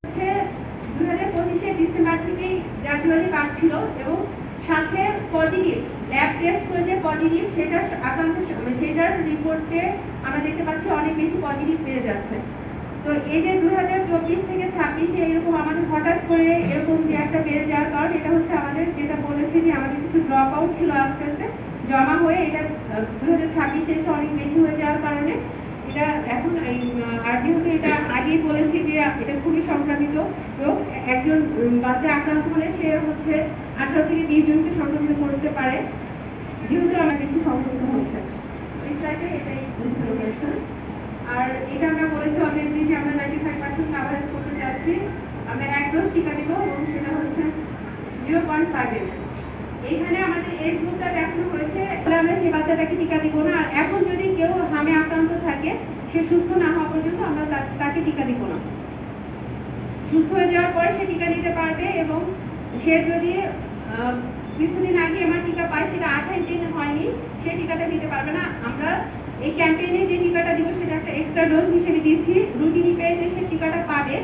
হচ্ছে 2025 ডিসেম্বর থেকেই গ্র্যাজুয়ালি বাড়ছিল এবং সাথে পজিটিভ ল্যাব টেস্ট করে যে পজিটিভ সেটার আক্রান্ত সেটার রিপোর্টে আমরা দেখতে পাচ্ছি অনেক বেশি পজিটিভ পেয়ে যাচ্ছে। তো এই যে 2024 থেকে 26-এ এরকম আমাদের হঠাৎ করে এরকম যে একটা বেড়ে যাওয়ার কারণ এটা হচ্ছে আমাদের যেটা বলেছি যে আমাদের কিছু ড্রপ আউট ছিল আস্তে আস্তে জমা হয়ে এটা 2026 এসে অনেক বেশি হয়ে যাওয়ার কারণে এটা এখন আর যেহেতু এটা আগেই বলেছি যে এটা খুবই সংক্রামিত রোগ, একজন বাচ্চা আক্রান্ত হলে সে হচ্ছে 18 থেকে 20 জনকে সংক্রমিত করতে পারে, যেহেতু আমরা বেশি সংক্রমিত হচ্ছে। এই স্লাইডে এটাই বুঝতে পেরেছেন। আর এটা আমরা বলেছি অলরেডি যে আমরা 95% কভারেজ করতে যাচ্ছি। আমরা এক ডোজ টিকা দিব এবং সেটা হচ্ছে 0.5 এখানে আমাদের এজ গ্রুপটা দেখানো হয়েছে, আমরা সেই বাচ্চাটাকে টিকা দিব না। আর এখন যদি কেউ হামে আক্রান্ত থাকে সে সুস্থ না হওয়া পর্যন্ত আমরা তাকে টিকা দিব না। সুস্থ হয়ে যাওয়ার পরে সে টিকা নিতে পারবে এবং সে যদি কিছুদিন আগে আমার টিকা পায় সেটা 28 দিন হয়নি সে টিকাটা নিতে পারবে না। আমরা এই ক্যাম্পেইনে যে টিকাটা দিব সেটা একটা এক্সট্রা ডোজ হিসেবে দিচ্ছি, রুটিন পেয়ে যে সে টিকাটা পাবে